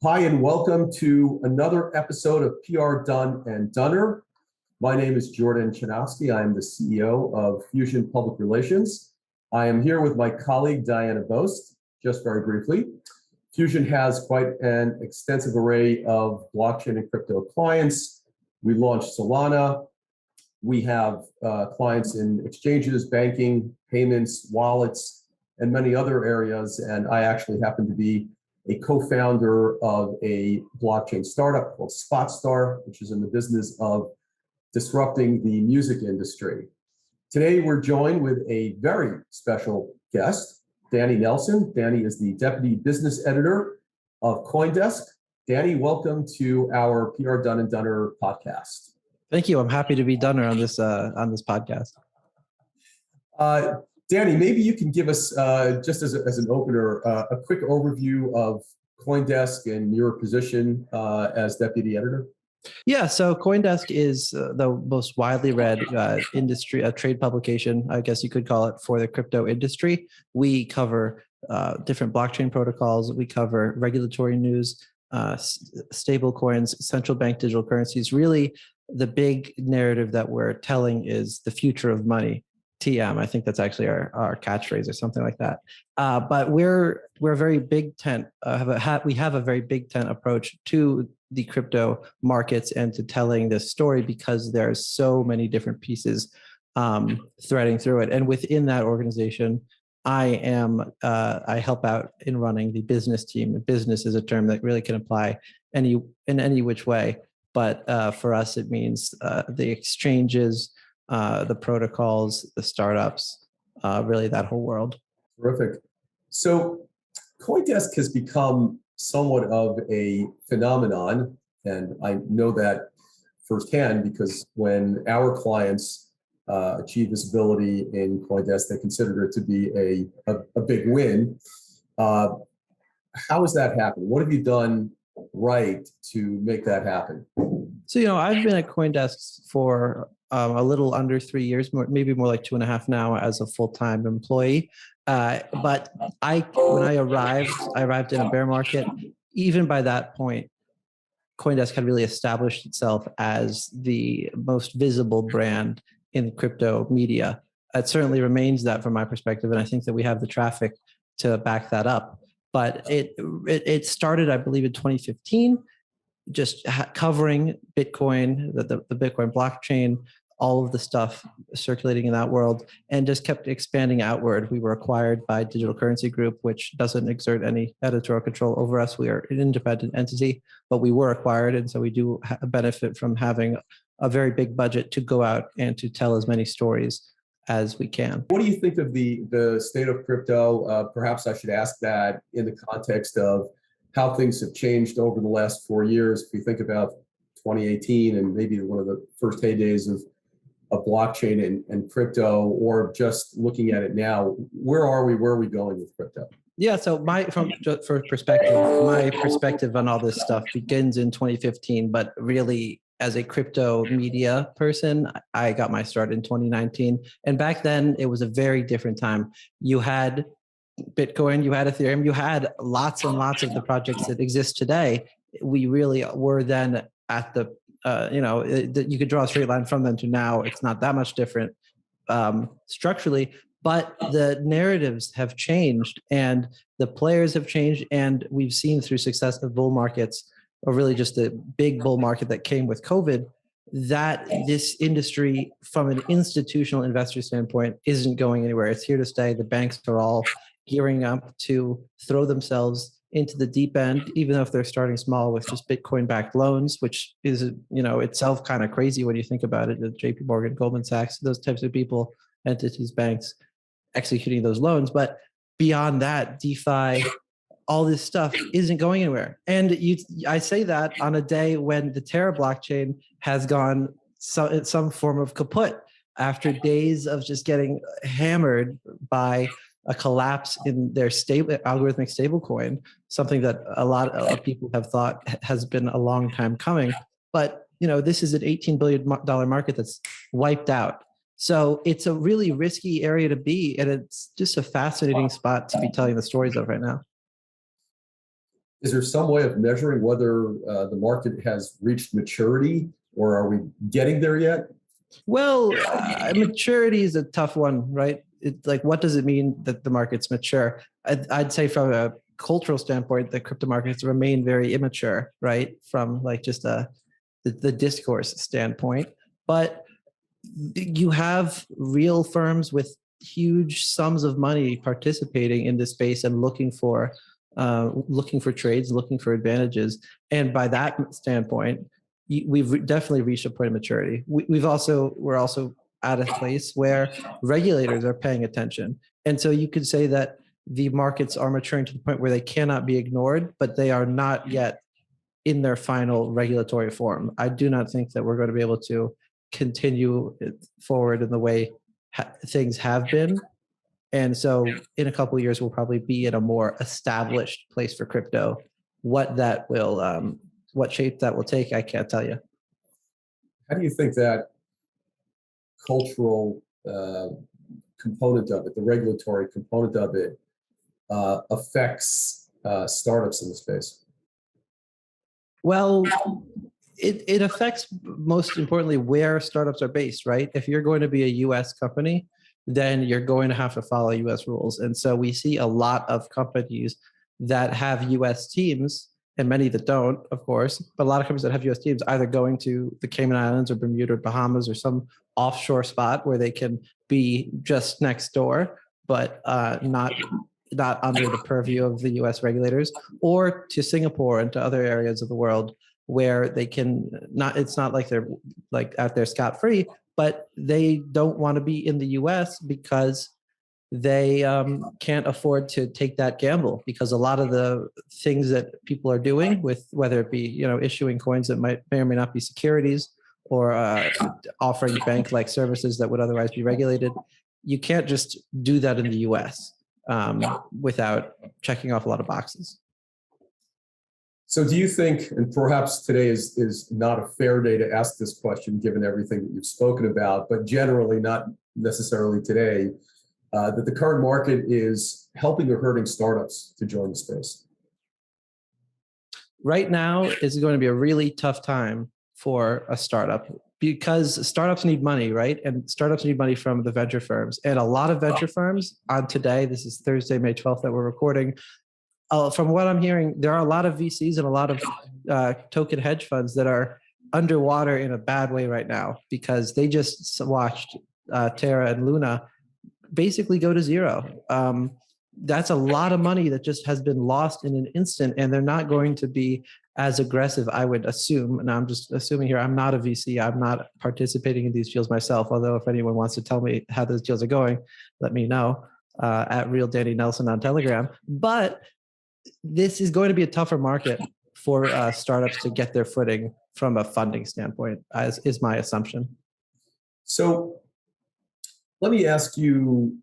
Hi, and welcome to another episode of PR Done and Dunner. My name is Jordan Chanofsky. I am the CEO of Fusion Public Relations. I am here with my colleague, Diana Bost, just very briefly. Fusion has quite an extensive array of blockchain and crypto clients. We launched Solana. We have clients in exchanges, banking, payments, wallets, and many other areas. And I actually happen to be a co-founder of a blockchain startup called SpotStar, which is in the business of disrupting the music industry. Today, we're joined with a very special guest, Danny Nelson. Danny is the Deputy Business Editor of CoinDesk's. Danny, welcome to our PR Done and Dunner podcast. Thank you. I'm happy to be Dunner on this podcast. Danny, maybe you can give us, just as an opener, a quick overview of CoinDesk's and your position as Deputy Editor. Yeah, so CoinDesk's is the most widely read trade publication, I guess you could call it, for the crypto industry. We cover different blockchain protocols. We cover regulatory news, stable coins, central bank digital currencies. Really, the big narrative that we're telling is the future of money. TM, I think that's actually our catchphrase or something like that. But we're a very big tent. We have a very big tent approach to the crypto markets and to telling this story because there are so many different pieces threading through it. And within that organization, I help out in running the business team. Business is a term that really can apply in any which way. But for us, it means the exchanges, the protocols, the startups, really that whole world. Terrific. So CoinDesk's has become somewhat of a phenomenon, and I know that firsthand because when our clients achieve visibility in CoinDesk's, they consider it to be a big win. How has that happened? What have you done right to make that happen? So, I've been at CoinDesk's for a little under 3 years, maybe more like 2.5 now as a full-time employee. But when I arrived in a bear market. Even by that point, CoinDesk's had really established itself as the most visible brand in crypto media. It certainly remains that from my perspective, and I think that we have the traffic to back that up. But it started, I believe, in 2015, just covering Bitcoin, the Bitcoin blockchain, all of the stuff circulating in that world, and just kept expanding outward. We were acquired by Digital Currency Group, which doesn't exert any editorial control over us. We are an independent entity, but we were acquired, and so we do benefit from having a very big budget to go out and to tell as many stories as we can. What do you think of the state of crypto? Perhaps I should ask that in the context of how things have changed over the last 4 years. If you think about 2018 and maybe one of the first heydays of blockchain and crypto, or just looking at it now, where are we? Where are we going with crypto? Yeah, so my perspective on all this stuff begins in 2015, but really as a crypto media person, I got my start in 2019. And back then it was a very different time. You had Bitcoin, you had Ethereum, you had lots and lots of the projects that exist today. We really were then at the you could draw a straight line from then to now. It's not that much different structurally, but the narratives have changed and the players have changed. And we've seen through successive bull markets, or really just the big bull market that came with COVID, that this industry, from an institutional investor standpoint, isn't going anywhere. It's here to stay. The banks are all gearing up to throw themselves into the deep end, even though if they're starting small with just Bitcoin-backed loans, which is, itself kind of crazy when you think about it. JP Morgan, Goldman Sachs, those types of people, entities, banks executing those loans. But beyond that, DeFi, all this stuff isn't going anywhere. And I say that on a day when the Terra blockchain has gone some form of kaput after days of just getting hammered by a collapse in their algorithmic stablecoin, something that a lot of people have thought has been a long time coming. But this is an $18 billion market that's wiped out. So it's a really risky area to be, and it's just a fascinating spot to be telling the stories of right now. Is there some way of measuring whether the market has reached maturity, or are we getting there yet? Well, maturity is a tough one, right? It's like, what does it mean that the market's mature? I'd say from a cultural standpoint, the crypto markets remain very immature, right? From like just the discourse standpoint. But you have real firms with huge sums of money participating in this space and looking for trades, looking for advantages. And by that standpoint, we've definitely reached a point of maturity. We're also at a place where regulators are paying attention. And so you could say that the markets are maturing to the point where they cannot be ignored, but they are not yet in their final regulatory form. I do not think that we're going to be able to continue forward in the way things have been. And so in a couple of years, we'll probably be in a more established place for crypto. What shape that will take, I can't tell you. How do you think that cultural component of it, the regulatory component of it, affects startups in the space? Well, it affects, most importantly, where startups are based, right? If you're going to be a US company, then you're going to have to follow US rules. And so we see a lot of companies that have US teams, and many that don't, of course, but a lot of companies that have US teams either going to the Cayman Islands or Bermuda or Bahamas or some offshore spot where they can be just next door, but not under the purview of the US regulators, or to Singapore and to other areas of the world where they can not, it's not like they're like out there scot-free, but they don't want to be in the US because they can't afford to take that gamble, because a lot of the things that people are doing with, whether it be, issuing coins that may or may not be securities, or offering bank-like services that would otherwise be regulated, you can't just do that in the US without checking off a lot of boxes. So do you think, and perhaps today is not a fair day to ask this question given everything that you've spoken about, but generally not necessarily today, that the current market is helping or hurting startups to join the space? Right now is going to be a really tough time for a startup, because startups need money, right? And startups need money from the venture firms. And a lot of venture firms on today, this is Thursday, May 12th that we're recording, from what I'm hearing, there are a lot of VCs and a lot of token hedge funds that are underwater in a bad way right now, because they just watched Terra and Luna basically go to zero. That's a lot of money that just has been lost in an instant, and they're not going to be as aggressive, I would assume. And I'm just assuming here, I'm not a VC. I'm not participating in these deals myself. Although if anyone wants to tell me how those deals are going, let me know at Real Danny Nelson on Telegram. But this is going to be a tougher market for startups to get their footing from a funding standpoint, as is my assumption. So let me ask you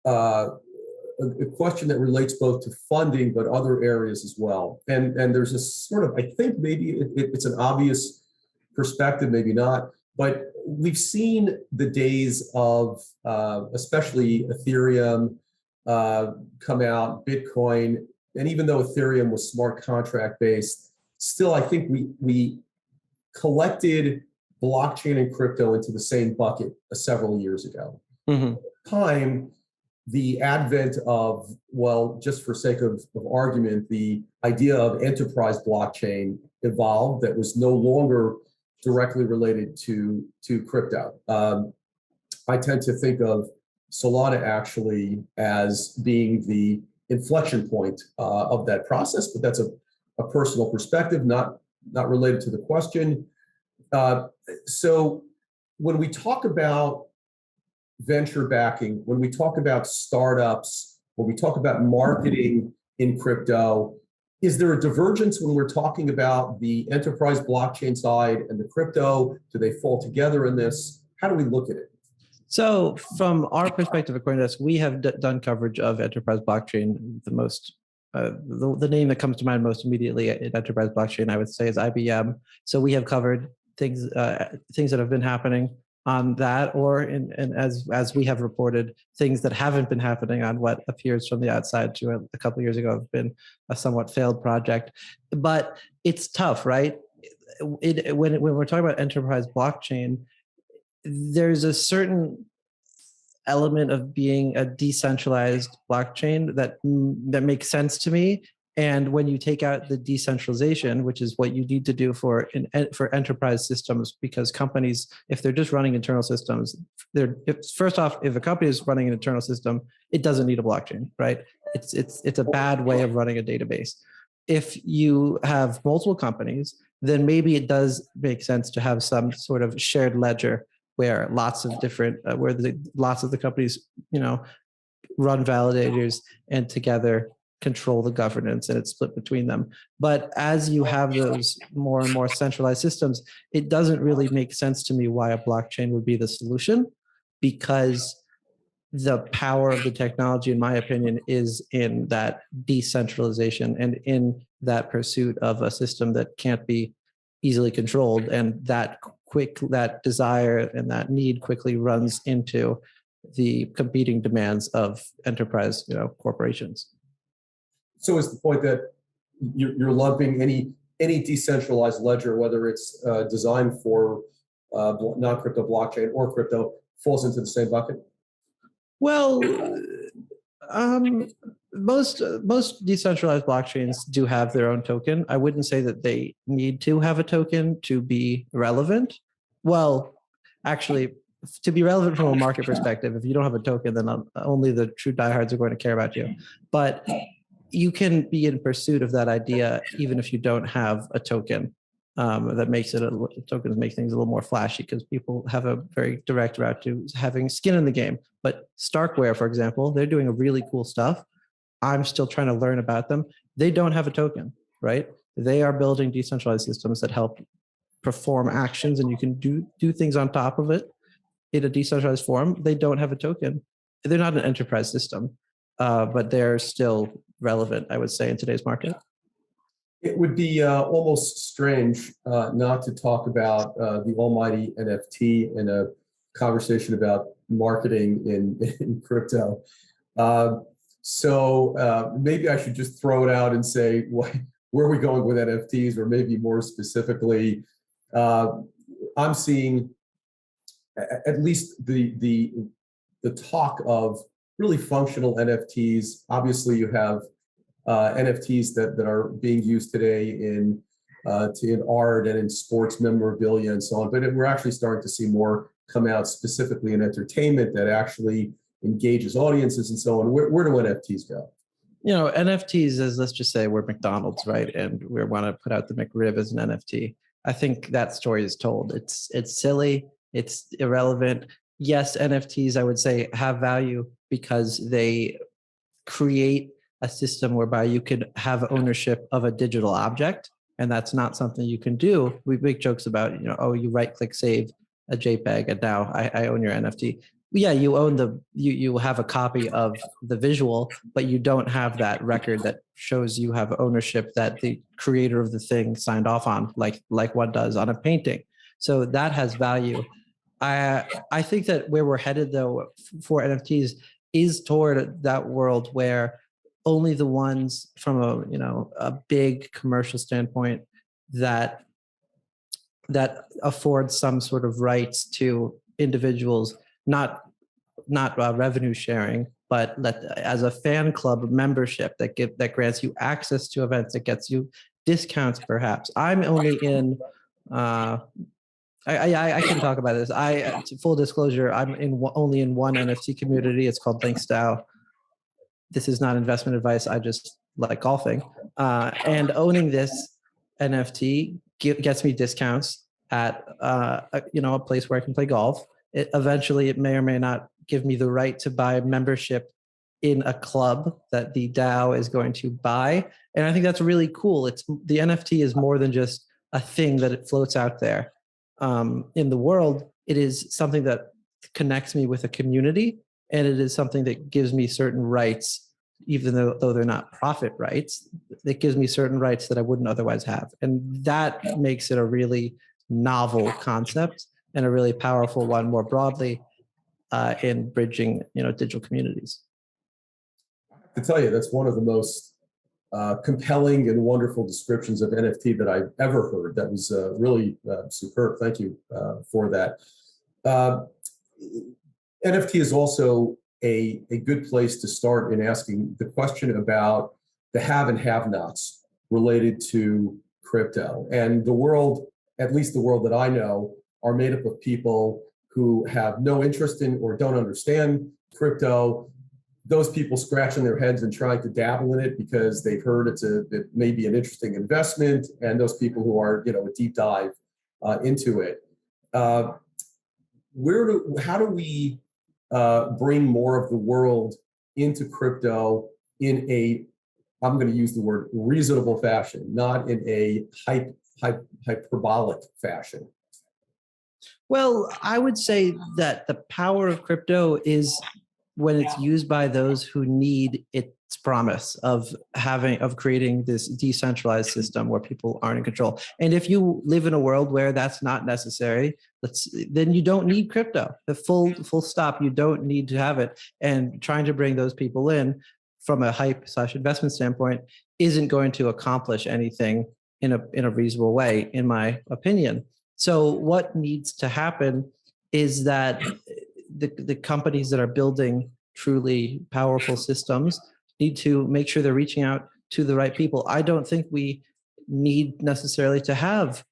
a question that relates both to funding, but other areas as well. And there's a sort of, I think maybe it's an obvious perspective, maybe not, but we've seen the days of, especially Ethereum come out, Bitcoin, and even though Ethereum was smart contract based, still I think we collected blockchain and crypto into the same bucket several years ago. Mm-hmm. Time, the advent of, well, just for sake of argument, the idea of enterprise blockchain evolved that was no longer directly related to crypto. I tend to think of Solana actually as being the inflection point of that process, but that's a personal perspective, not related to the question. So when we talk about venture backing, when we talk about startups, when we talk about marketing in crypto, is there a divergence when we're talking about the enterprise blockchain side and the crypto? Do they fall together in this? How do we look at it? So from our perspective at CoinDesk, we have done coverage of enterprise blockchain. The most, the name that comes to mind most immediately in enterprise blockchain, I would say, is IBM. So we have covered things that have been happening on that, or and as we have reported, things that haven't been happening on what appears from the outside to a couple of years ago have been a somewhat failed project. But it's tough, right? When we're talking about enterprise blockchain, there's a certain element of being a decentralized blockchain that makes sense to me. And when you take out the decentralization, which is what you need to do for enterprise systems, because companies, if they're just running internal systems, first off, if a company is running an internal system, it doesn't need a blockchain, right? It's a bad way of running a database. If you have multiple companies, then maybe it does make sense to have some sort of shared ledger where lots of different, lots of the companies, run validators and together control the governance, and it's split between them. But as you have those more and more centralized systems, it doesn't really make sense to me why a blockchain would be the solution, because the power of the technology, in my opinion, is in that decentralization and in that pursuit of a system that can't be easily controlled. And that desire and that need quickly runs into the competing demands of enterprise, corporations. So is the point that you're lumping any decentralized ledger, whether it's designed for non-crypto blockchain or crypto, falls into the same bucket? Well, most decentralized blockchains do have their own token. I wouldn't say that they need to have a token to be relevant. Well, actually, to be relevant from a market perspective, if you don't have a token, then only the true diehards are going to care about you. But you can be in pursuit of that idea even if you don't have a token. That makes it tokens make things a little more flashy because people have a very direct route to having skin in the game. But Starkware, for example, they're doing a really cool stuff. I'm still trying to learn about them. They don't have a token, right? They are building decentralized systems that help perform actions, and you can do things on top of it in a decentralized form. They don't have a token. They're not an enterprise system, but they're still relevant, I would say, in today's market. It would be almost strange not to talk about the almighty NFT in a conversation about marketing in crypto. So maybe I should just throw it out and say, where are we going with NFTs? Or maybe more specifically, I'm seeing at least the talk of really functional NFTs. Obviously, you have NFTs that are being used today in art and in sports memorabilia and so on. But we're actually starting to see more come out specifically in entertainment that actually engages audiences and so on. Where do NFTs go? NFTs is, let's just say we're McDonald's, right? And we want to put out the McRib as an NFT. I think that story is told. It's silly. It's irrelevant. Yes, NFTs, I would say, have value because they create a system whereby you could have ownership of a digital object, and that's not something you can do. We make jokes about, you right-click save a JPEG, and now I own your NFT. Yeah, you own you have a copy of the visual, but you don't have that record that shows you have ownership that the creator of the thing signed off on, like one does on a painting. So that has value. I think that where we're headed though for NFTs is toward that world where only the ones from a big commercial standpoint that afford some sort of rights to individuals, not revenue sharing, but as a fan club membership that grants you access to events, that gets you discounts perhaps. I'm only in I can talk about this. Full disclosure, I'm only in one NFT community. It's called LinksDAO. This is not investment advice. I just like golfing. And owning this NFT gets me discounts at a place where I can play golf. Eventually, it may or may not give me the right to buy membership in a club that the DAO is going to buy. And I think that's really cool. The NFT is more than just a thing that it floats out there. In the world, it is something that connects me with a community, and it is something that gives me certain rights, even though they're not profit rights. It gives me certain rights that I wouldn't otherwise have, and that makes it a really novel concept and a really powerful one more broadly in bridging, digital communities. To tell you, that's one of the most compelling and wonderful descriptions of NFT that I've ever heard. That was really superb. Thank you for that. NFT is also a good place to start in asking the question about the have and have-nots related to crypto. And the world, at least the world that I know, are made up of people who have no interest in or don't understand crypto. Those people scratching their heads and trying to dabble in it because they've heard it may be an interesting investment, and those people who are, a deep dive into it. How do we bring more of the world into crypto in a, I'm going to use the word reasonable fashion, not in a hyperbolic fashion? Well, I would say that the power of crypto is when it's used by those who need its promise of creating this decentralized system where people aren't in control. And if you live in a world where that's not necessary, then you don't need crypto. The full stop. You don't need to have it. And trying to bring those people in from a hype/investment standpoint isn't going to accomplish anything in a reasonable way, in my opinion. So what needs to happen is that the companies that are building truly powerful systems need to make sure they're reaching out to the right people. I don't think we need necessarily to have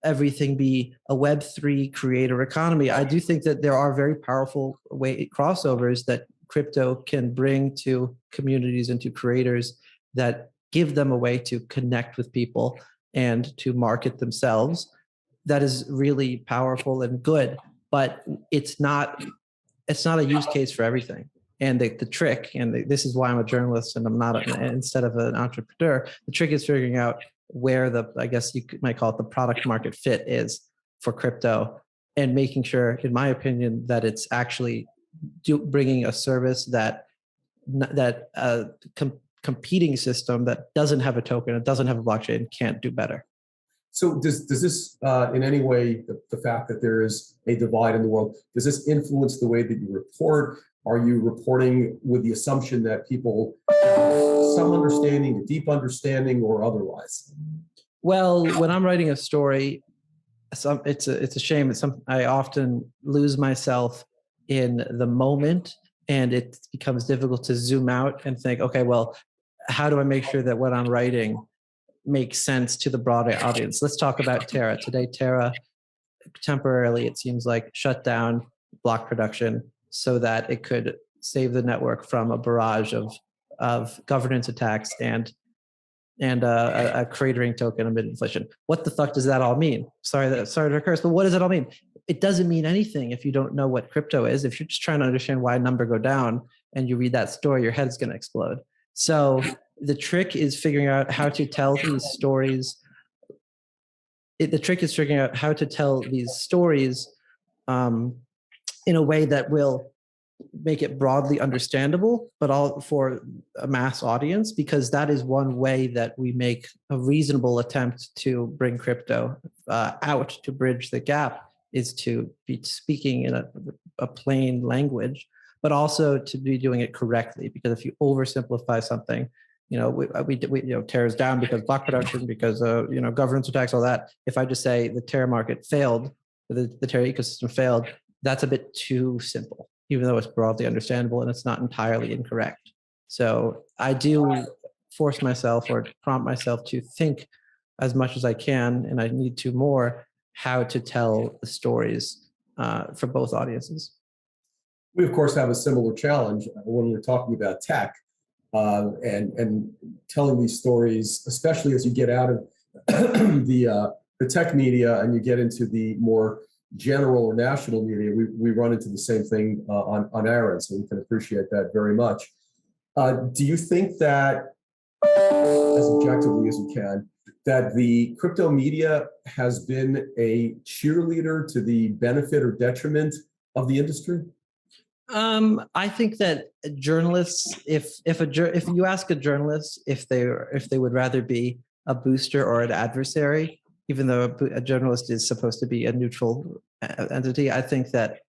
everything be a Web3 creator economy. I do think that there are very powerful crossovers that crypto can bring to communities and to creators that give them a way to connect with people and to market themselves. That is really powerful and good, but it's not a use case for everything. And the trick, and this is why I'm a journalist and I'm not instead of an entrepreneur, the trick is figuring out where I guess you might call it the product market fit is for crypto, and making sure, in my opinion, that it's actually bringing a service that competing system that doesn't have a token, it doesn't have a blockchain, can't do better. So does this in any way, the fact that there is a divide in the world, does this influence the way that you report? Are you reporting with the assumption that people have some understanding, a deep understanding, or otherwise? Well, when I'm writing a story, it's a shame. I often lose myself in the moment, and it becomes difficult to zoom out and think, okay, well, how do I make sure that what I'm writing makes sense to the broader audience? Let's talk about Terra. Today, Terra temporarily, it seems like, shut down block production so that it could save the network from a barrage of governance attacks and a cratering token amid inflation. What the fuck does that all mean? Sorry to curse, but what does it all mean? It doesn't mean anything if you don't know what crypto is. If you're just trying to understand why a number go down and you read that story, your head's going to explode. So the trick is figuring out how to tell these stories. The trick is figuring out how to tell these stories in a way that will make it broadly understandable, but all for a mass audience, because that is one way that we make a reasonable attempt to bring crypto out to bridge the gap, is to be speaking in a plain language, but also to be doing it correctly. Because if you oversimplify something, we Terra's down because block production, because governance attacks, all that. If I just say the Terra market failed, the Terra ecosystem failed, that's a bit too simple, even though it's broadly understandable and it's not entirely incorrect. So I do force myself or prompt myself to think as much as I can, and I need to more, how to tell the stories for both audiences. We, of course, have a similar challenge when we're talking about tech and telling these stories, especially as you get out of the tech media and you get into the more general or national media. We run into the same thing on our end, so we can appreciate that very much. Do you think that, as objectively as you can, that the crypto media has been a cheerleader to the benefit or detriment of the industry? I think that journalists, if you ask a journalist if they would rather be a booster or an adversary, even though a journalist is supposed to be a neutral entity, I think that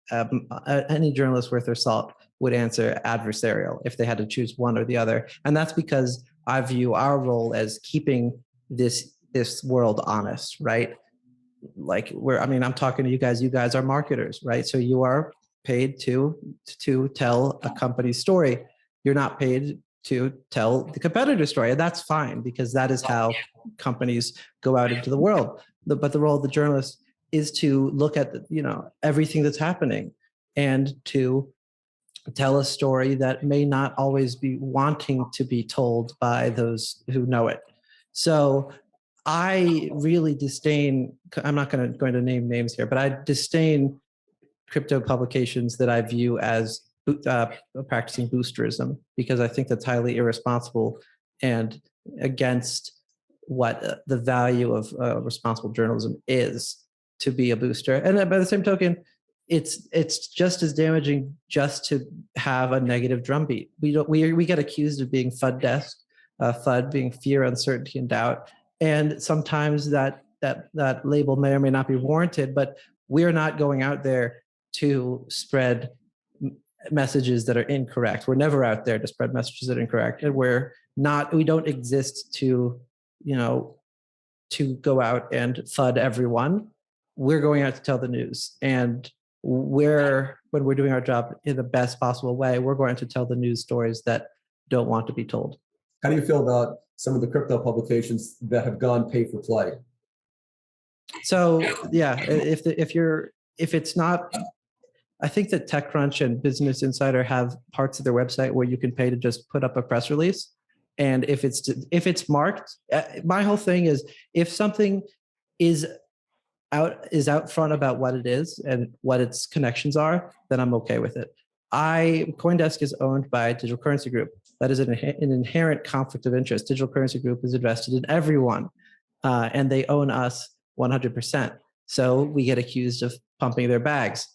any journalist worth their salt would answer adversarial if they had to choose one or the other. And that's because I view our role as keeping this world honest, right? Like I'm talking to you guys are marketers, right? So you are paid to tell a company's story. You're not paid to tell the competitor story. And that's fine, because that is how companies go out into the world. But the role of the journalist is to look at everything that's happening and to tell a story that may not always be wanting to be told by those who know it. So I really disdain, I'm not going to name names here, but I disdain crypto publications that I view as practicing boosterism, because I think that's highly irresponsible and against what the value of responsible journalism is, to be a booster. And by the same token, it's just as damaging just to have a negative drumbeat. We get accused of being FUD desk, FUD being fear, uncertainty, and doubt. And sometimes that label may or may not be warranted, but we're not going out there to spread messages that are incorrect. We're never out there to spread messages that are incorrect. And we don't exist to go out and FUD everyone. We're going out to tell the news. And when we're doing our job in the best possible way, we're going to tell the news stories that don't want to be told. How do you feel about some of the crypto publications that have gone pay for play? So yeah, if it's not, I think that TechCrunch and Business Insider have parts of their website where you can pay to just put up a press release. And if it's marked, my whole thing is, if something is out front about what it is and what its connections are, then I'm okay with it. CoinDesk is owned by Digital Currency Group. That is an inherent conflict of interest. Digital Currency Group is invested in everyone, and they own us 100%. So we get accused of pumping their bags.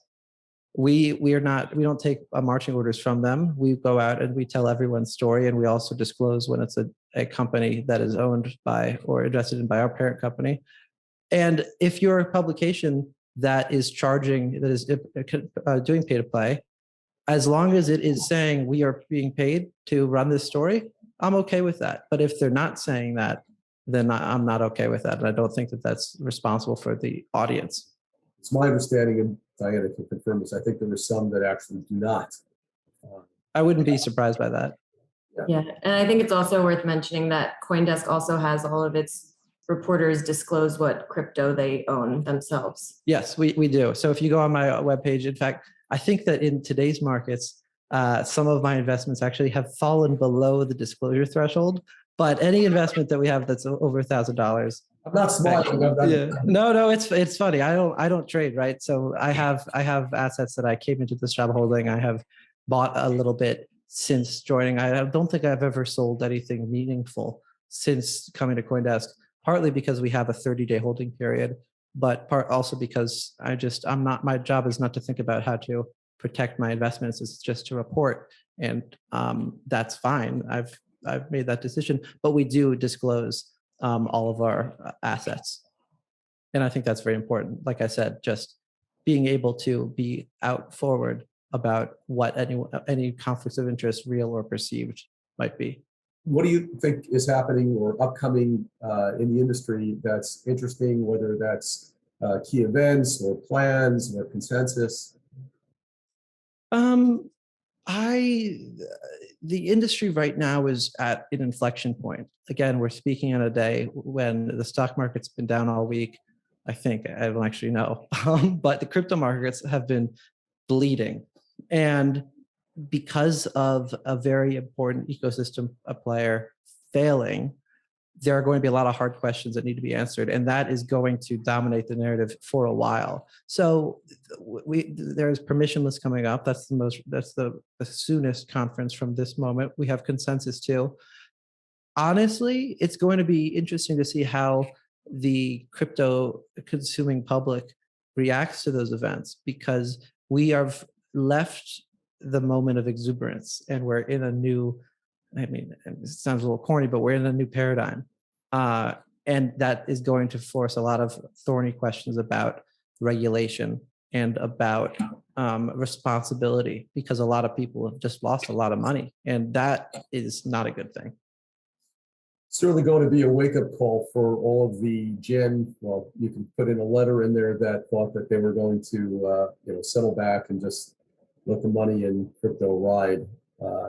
We don't take marching orders from them. We go out and we tell everyone's story, and we also disclose when it's a company that is owned by or invested in by our parent company. And if you're a publication that is doing pay to play, as long as it is saying we are being paid to run this story, I'm okay with that. But if they're not saying that, then I'm not okay with that. And I don't think that that's responsible for the audience. It's my understanding, and Diana can confirm this, I think there are some that actually do not. I wouldn't be surprised by that. Yeah, and I think it's also worth mentioning that CoinDesk also has all of its reporters disclose what crypto they own themselves. Yes, we do. So if you go on my webpage, in fact, I think that in today's markets, some of my investments actually have fallen below the disclosure threshold. But any investment that we have that's over $1,000. I'm not smart. Yeah. No, it's funny. I don't trade, right? So I have assets that I came into this job holding. I have bought a little bit since joining. I don't think I've ever sold anything meaningful since coming to CoinDesk. Partly because we have a 30-day holding period, but also because my job is not to think about how to protect my investments. It's just to report, and that's fine. I've made that decision, but we do disclose all of our assets, and I think that's very important. Like I said, just being able to be out forward about what any conflicts of interest, real or perceived, might be. What do you think is happening or upcoming in the industry that's interesting, whether that's key events or plans or consensus? The industry right now is at an inflection point. Again, we're speaking on a day when the stock market's been down all week. I don't actually know, but the crypto markets have been bleeding. And because of a very important ecosystem player failing, there are going to be a lot of hard questions that need to be answered, and that is going to dominate the narrative for a while. So there's permissionless coming up. That's the soonest conference from this moment. We have consensus too. Honestly, it's going to be interesting to see how the crypto consuming public reacts to those events, because we have left the moment of exuberance and we're in a new, it sounds a little corny, but we're in a new paradigm. And that is going to force a lot of thorny questions about regulation and about responsibility, because a lot of people have just lost a lot of money, and that is not a good thing. Certainly going to be a wake-up call for all of the well, you can put in a letter in there that thought that they were going to settle back and just let the money in crypto ride.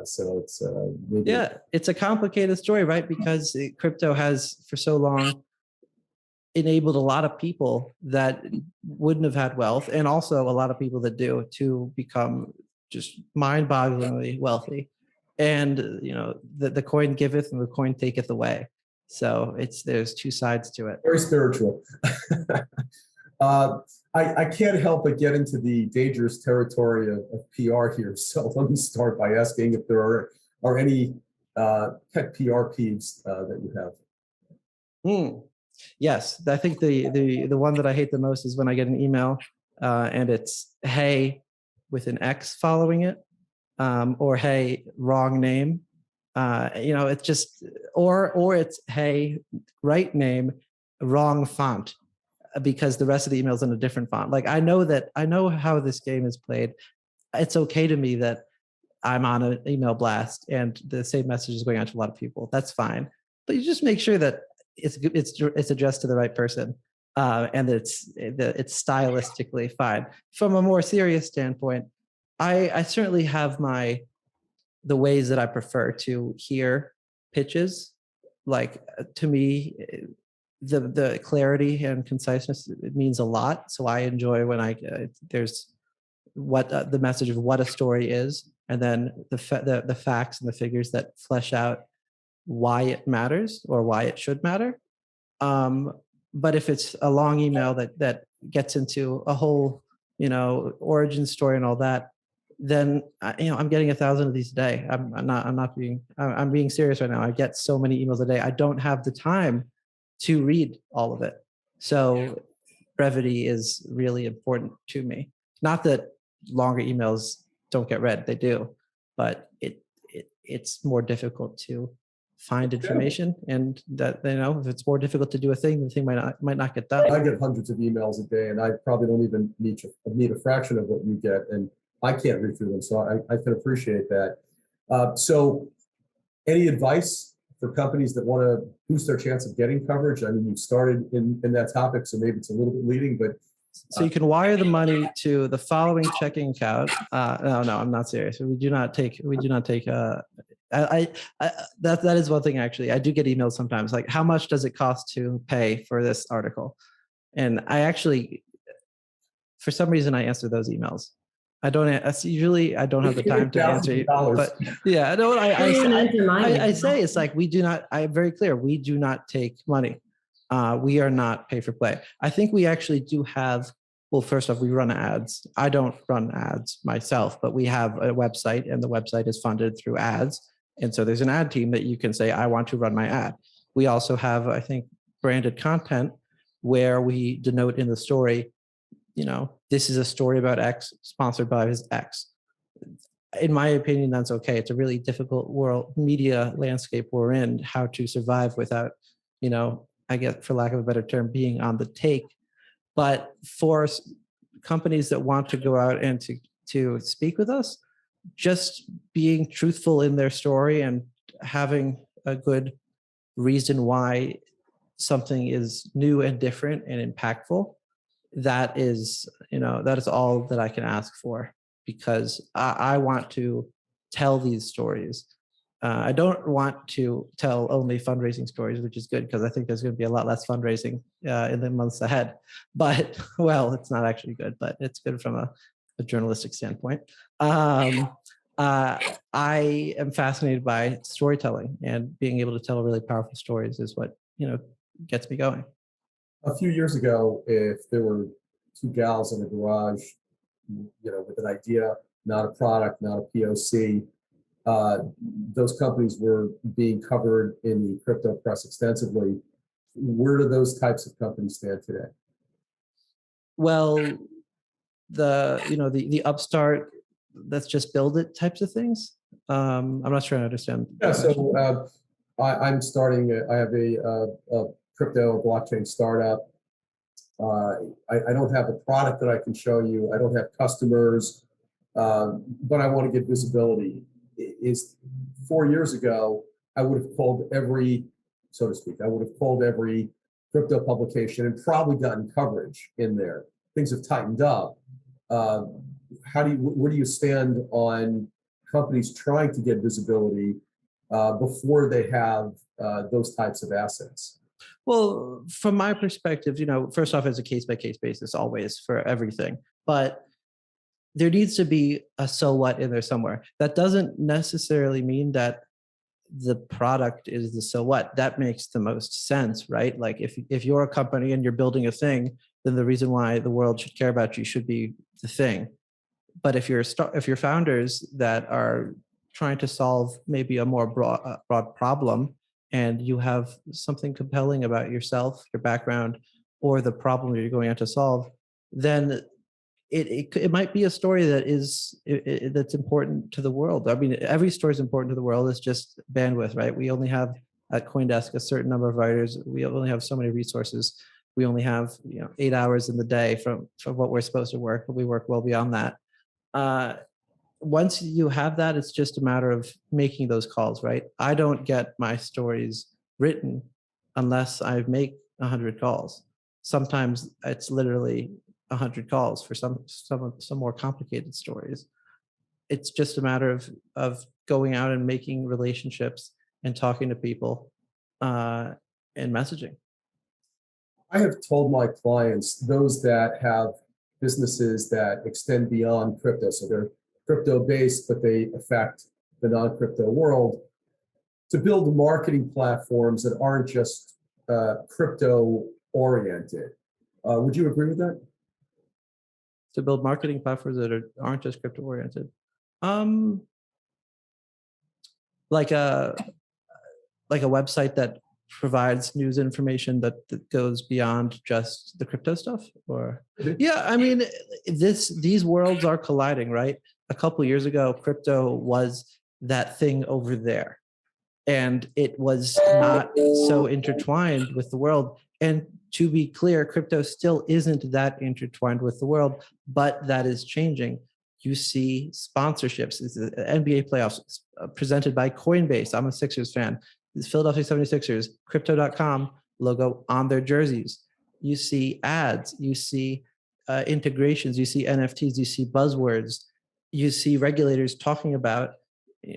So it's maybe yeah, it's a complicated story, right? Because crypto has for so long enabled a lot of people that wouldn't have had wealth, and also a lot of people that do, to become just mind-bogglingly wealthy. And the coin giveth and the coin taketh away. So there's two sides to it. very spiritual. I can't help but get into the dangerous territory of PR here. So let me start by asking if there are any pet PR peeves that you have. Yes, I think the one that I hate the most is when I get an email and it's "Hey" with an X following it, or "Hey, wrong name." It's just or it's "Hey, right name, wrong font," because the rest of the email is in a different font. Like, I know how this game is played. It's okay to me that I'm on an email blast and the same message is going out to a lot of people. That's fine, but you just make sure that it's addressed to the right person, and that it's stylistically fine. From a more serious standpoint, I certainly have the ways that I prefer to hear pitches. Like, to me, the clarity and conciseness, it means a lot. So I enjoy when there's what the message of what a story is, and then the facts and the figures that flesh out why it matters or why it should matter. But if it's a long email that gets into a whole origin story and all that, then I'm getting 1,000 of these a day. I'm being serious right now. I get so many emails a day. I don't have the time to read all of it. So brevity is really important to me. Not that longer emails don't get read, they do, but it's more difficult to find information, and that if it's more difficult to do a thing, the thing might not get done. I get hundreds of emails a day, and I probably don't even need a fraction of what you get, and I can't read through them, so I can appreciate that. So any advice for companies that want to boost their chance of getting coverage? I mean, you've started in that topic, so maybe it's a little bit leading, but so you can wire the money to the following checking account. No, I'm not serious. We do not take. That is one thing, actually. I do get emails sometimes like, how much does it cost to pay for this article? And I actually, for some reason, I answer those emails. I don't have the time to answer you, but yeah, I say it's like, I'm very clear. We do not take money. We are not pay for play. I think we actually do have, well, first off, we run ads. I don't run ads myself, but we have a website, and the website is funded through ads. And so there's an ad team that you can say, I want to run my ad. We also have, I think, branded content where we denote in the story, this is a story about X sponsored by X. In my opinion, that's okay. It's a really difficult media landscape we're in, how to survive without, I guess, for lack of a better term, being on the take. But for companies that want to go out and to speak with us, just being truthful in their story and having a good reason why something is new and different and impactful, that is all that I can ask for, because I want to tell these stories. I don't want to tell only fundraising stories, which is good, because I think there's going to be a lot less fundraising in the months ahead. But, well, it's not actually good, but it's good from a journalistic standpoint. I am fascinated by storytelling, and being able to tell really powerful stories is what gets me going. A few years ago, if there were two gals in a garage, with an idea, not a product, not a POC, those companies were being covered in the crypto press extensively. Where do those types of companies stand today? Well, the upstart, let's just build it types of things. I'm not sure I understand. Yeah, so I'm starting. I have a crypto blockchain startup. I don't have a product that I can show you. I don't have customers, but I want to get visibility. Is 4 years ago, I would have called every, so to speak, I would have called every crypto publication and probably gotten coverage in there. Things have tightened up. Where do you stand on companies trying to get visibility before they have those types of assets? Well, from my perspective, first off, it's a case-by-case basis always for everything. But there needs to be a so what in there somewhere. That doesn't necessarily mean that the product is the so what. That makes the most sense, right? Like if you're a company and you're building a thing, then the reason why the world should care about you should be the thing. But if you're founders that are trying to solve maybe a more broad problem, and you have something compelling about yourself, your background, or the problem that you're going out to solve, then it might be a story that that's important to the world. I mean, every story is important to the world. It's just bandwidth, right? We only have at CoinDesk a certain number of writers. We only have so many resources. We only have 8 hours in the day from what we're supposed to work, but we work well beyond that. Once you have that, it's just a matter of making those calls, right? I don't get my stories written unless I make 100 calls. Sometimes it's literally 100 calls for some more complicated stories. It's just a matter of going out and making relationships and talking to people and messaging. I have told my clients, those that have businesses that extend beyond crypto, so they're crypto-based, but they affect the non-crypto world, to build marketing platforms that aren't just crypto-oriented. Would you agree with that? To build marketing platforms that aren't just crypto-oriented. Like a website that provides news information that goes beyond just the crypto stuff, or yeah, I mean, these worlds are colliding, right? A couple of years ago, crypto was that thing over there, and it was not so intertwined with the world. And to be clear, crypto still isn't that intertwined with the world, but that is changing. You see sponsorships. It's the NBA playoffs presented by Coinbase. I'm a Sixers fan. It's Philadelphia 76ers, crypto.com logo on their jerseys. You see ads, you see integrations, you see NFTs, you see buzzwords, you see regulators talking about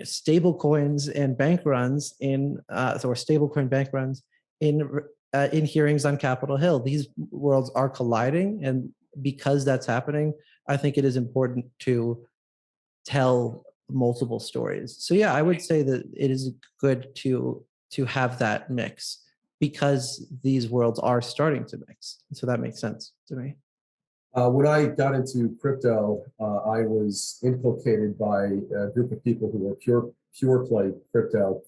stable coins and bank runs or stablecoin bank runs in hearings on Capitol Hill. These worlds are colliding, and because that's happening, I think it is important to tell multiple stories. So yeah, I would say that it is good to have that mix, because these worlds are starting to mix. So that makes sense to me. When I got into crypto, I was implicated by a group of people who were pure play crypto,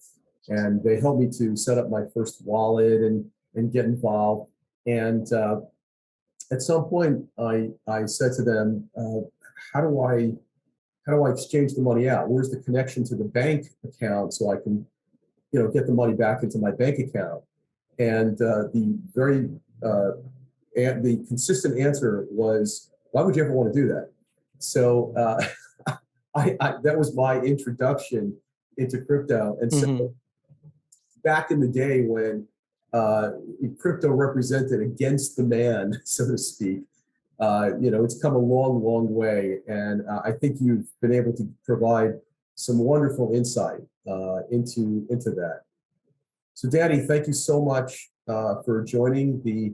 and they helped me to set up my first wallet and get involved. And at some point, I said to them, how do I exchange the money out? Where's the connection to the bank account so I can, get the money back into my bank account? And the consistent answer was, why would you ever want to do that? So that was my introduction into crypto. And so back in the day when crypto represented against the man, so to speak, it's come a long, long way. And I think you've been able to provide some wonderful insight into that. So Danny, thank you so much for joining the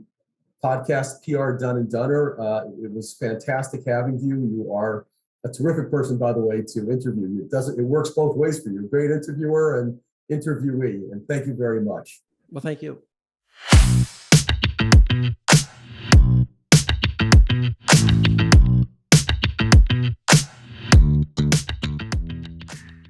podcast PR Done and Dunner. It was fantastic having you. You are a terrific person, by the way, to interview. It works both ways for you. Great interviewer and interviewee. And thank you very much. Well, thank you.